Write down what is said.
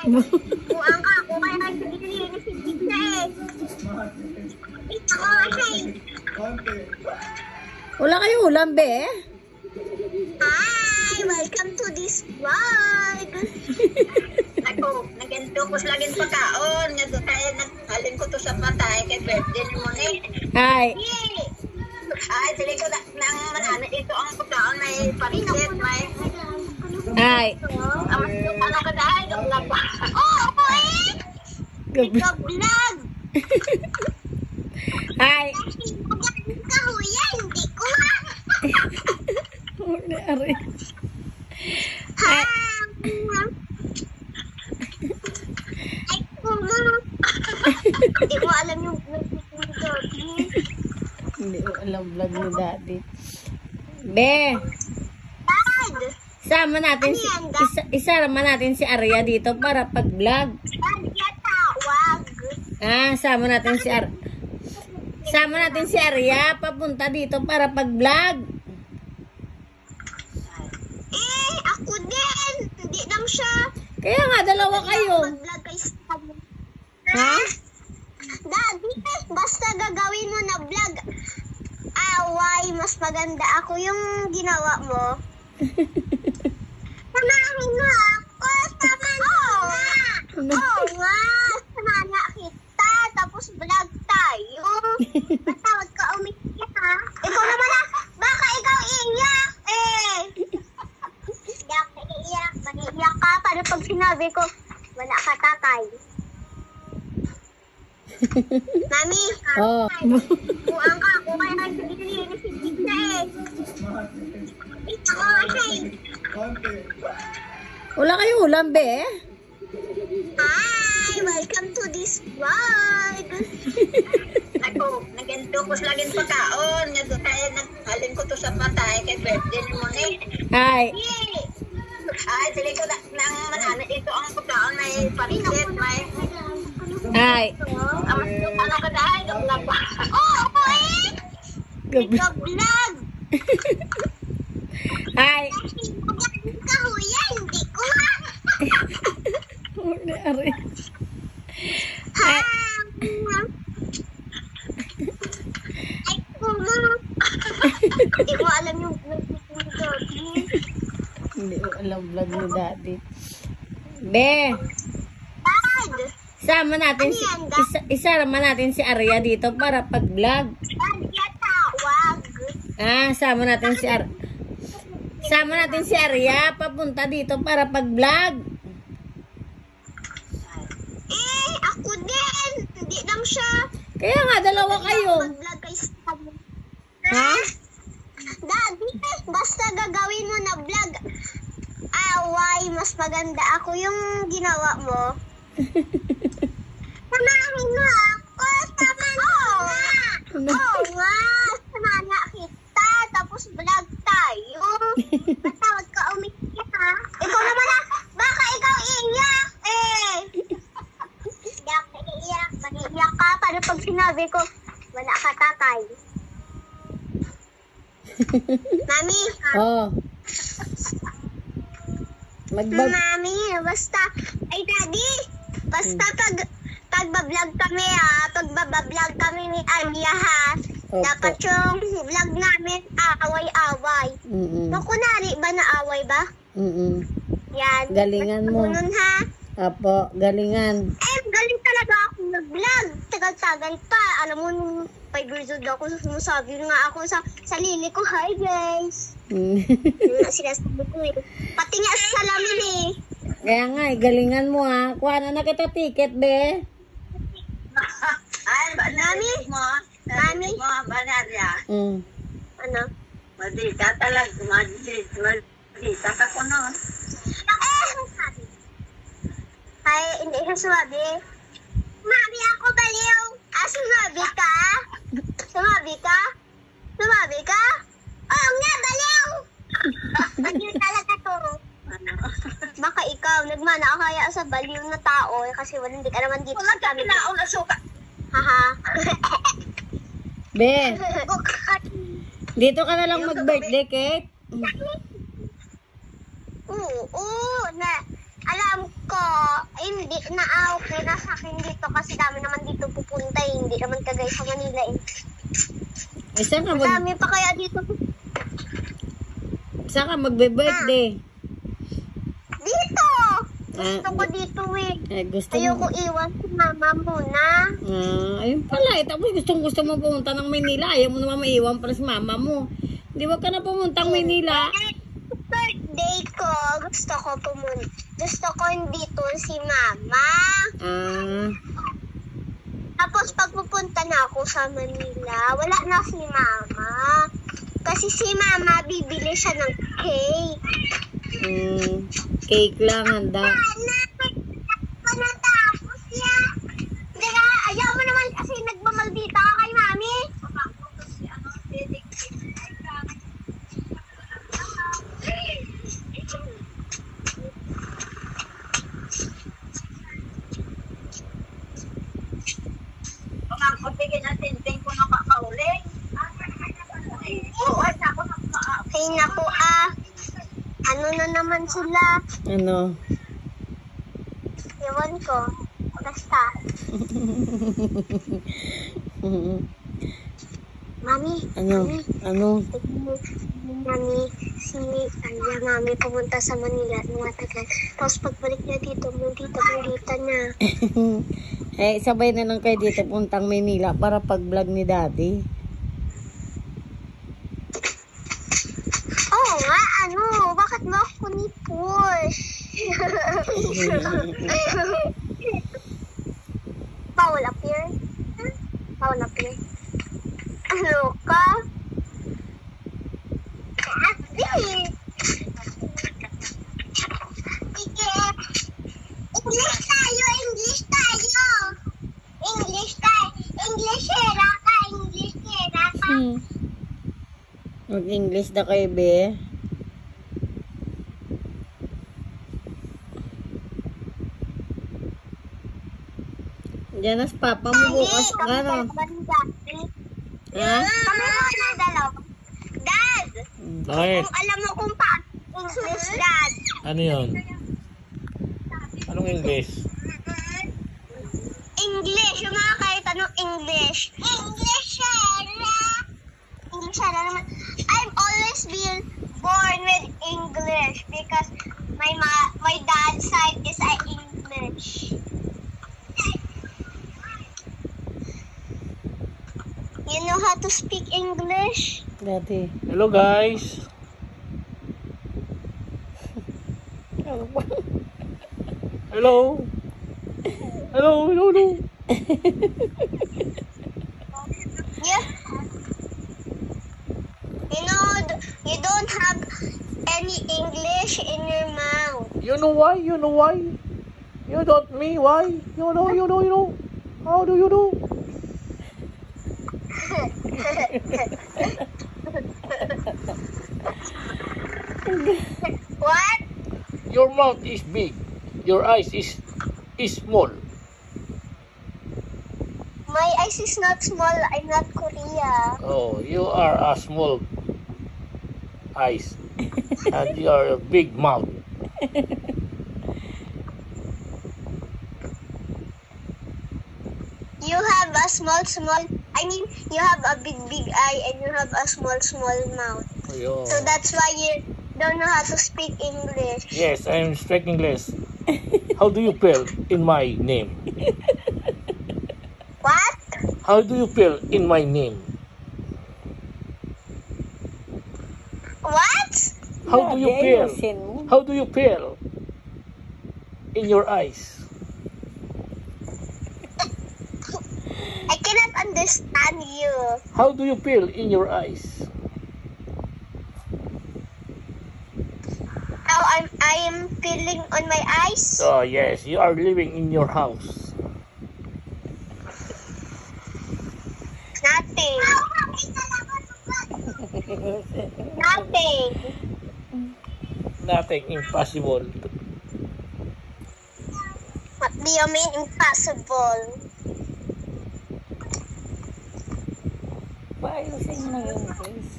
Buang ka ako kaya naglilinis si Pizza eh. Ito ko kasi. Wala kayong ulam, be? Hi! Welcome to this vlog! Ako, nag-entukos laging pagkaon. Nga doon tayo naghalin ko to sa patay kay birthday ni Moni. Hi. Ay, dili ko nang mananit ito ang pagkaon. May parisit, may... Hi. Ano ka dahil? Vlog ba? Oo, ako eh! Ika-vlog! Hi. Kahuya, hindi ko ha! Ari. Hi! Ay, kuma! Hindi mo alam yung vlog ni Daddy. Hindi ko alam vlog ni Daddy. Be, Dad! isama natin isama natin si Arya dito para pag-vlog. Dad, yatawag! Sama natin si Arya papunta dito para pag-vlog. Eh, ako din! Hindi lang siya. Kaya nga, dalawa kayo. Mag-vlog kay Stab. Ha? Daddy, basta gagawin mo na vlog. Away, mas maganda ako yung ginawa mo. Samahin mo ako. Sama mo. Oo nga. Samana kita. Tapos vlog tayo. Matawag ka umiyak ha. Ikaw naman ha. Baka ikaw iyak eh. Iyak. Mag-iyak ka. Para pag sinabi ko, wala ka tatay. Mami. Oh. Buang ka ako kaya naglilinis si Pizza eh. Ito ko kasi. Wala kayong ulam, be? Hi! Welcome to this vlog! Ako, nag-entukos laging pagkaon. Nga doon tayo naghalin ko to sa patay kay birthday ni Moni. Hi. Ay, dili ko nang mananit ito ang pagkaon. May parisit, may... Hi. Ano ka dahil? Vlog ba? Oo, ako eh! Ika-vlog! Hi. Kahuya, hindi ko ha! Ari. Hi! Ay, kuma! Hindi mo alam yung vlog ni Daddy. Hindi ko alam vlog ni Daddy. Be, Dad! isama natin si Arya dito para pag-vlog. Dad, yatawag! Sama natin si Arya papunta dito para pag-vlog. Eh, ako din! Hindi lang siya. Kaya nga, dalawa kayo. Mag-vlog kay Stab. Ha? Daddy, basta gagawin mo na vlog. Away, mas maganda ako yung ginawa mo. Samahin mo ako. Sama mo. Oo nga. Samana kita. Tapos vlog tayo. Matawag ka umiyak ha. Ikaw naman ha. Baka ikaw iyak eh. Iyak. Mag-iyak ka. Para pag sinabi ko, wala ka tatay. Mami. Oh. Mami, basta. Ay, Daddy. Basta pagbablog kami ha. Pagbablog kami ni Arya ha. Opo. Dapat yung vlog namin away-away. Naku, nari ba na away ba? Yan. Galingan mo. Nun ha. Apo, galingan. Eh, galing talaga ako nag-vlog. Tagal-tagal pa. Alam mo, nung 5 years old ako, sumusabi nga ako sa sarili ko, hi guys. Sinasabi ko eh. Pati nga sa salamin eh. Kaya nga, galingan mo ha. Kuha na kita ticket, be. Ay, Mami? Mami? Banarya. Ano? Madita talaga. Madita ka ko no. Ay, hindi siya sumabi. Mami, ako baliw. Sumabi ka? Sumabi ka? Sumabi ka? Oo nga, baliw. Baliw talaga to. Baka ikaw, nagmana ka kaya sa baliw na tao kasi hindi ka naman dito. Wala ka pinaon na suka. Haha. Be, dito ka na lang mag-birthday cake. Oo, na alam ko, hindi hindi na okay na sa akin dito kasi dami naman dito pupunta eh. Hindi naman kagaya sa Manila eh. Saan ka, Dami pa kaya dito. magbe-birthday? Dito! Gusto ko dito eh. Gusto Ayoko mo? iwan si mama muna. Ayun pala eh. Tapos gusto mo pumunta ng Maynila. Ayaw mo naman maiwan para si mama mo. Di ba ka na pumunta ng Maynila? Birthday ko, gusto ko pumunta. Gusto ko dito si mama. Tapos pag pupunta na ako sa Manila, wala na si mama. Kasi si mama bibili siya ng cake. Cake lang, handa. Panatapos yan. Hindi ka, ayaw mo naman kasi nagmamaldita ka kay mami. Bigyan natin, tingin ko nakakauling. Ay naku ano na naman sila. Ano? Ewan ko. Basta. Mami. Ano? Mami, mami pumunta sa Manila nung matagal. Tapos pagbalik niya dito, mundita na. Sabay na lang kayo dito puntang Maynila para pag-vlog ni Daddy. Oo nga, bakit mo ako ni-push? Paul appear? Paul appear? Ano ka? Ate! English tayo! Mag-English na kayo, be. Diyan na si Papa mo bukas ka, no? Ha? Kami muna dalawa. Dad! Bakit? Kung alam mo kung paano English, Dad. Ano yun? Anong English? English, yung mga kahit anong English. English naman. I've always been born with English because my dad's side is English. You know how to speak English? Daddy. Hello guys. Hello. Hello. Yeah. You don't have any English in your mouth. You know why? You don't me why? You know. How do you do? What? Your mouth is big. Your eyes is small. My eyes is not small. I'm not Korea. Oh, you are a small eyes. And you are a big mouth. You have a you have a big eye and you have a small mouth. Ayun. So that's why you don't know how to speak English. Yes, I am speaking less. How do you feel in my name? What? How do you feel in my name? What? How do you Daddy, feel? ayusin mo. How do you feel in your eyes? I cannot understand you. How do you feel in your eyes? How I am feeling on my eyes? Oh yes, you are living in your house. Nothing. Nothing. Nothing impossible. What do you mean impossible? Paayusin mo na yung face.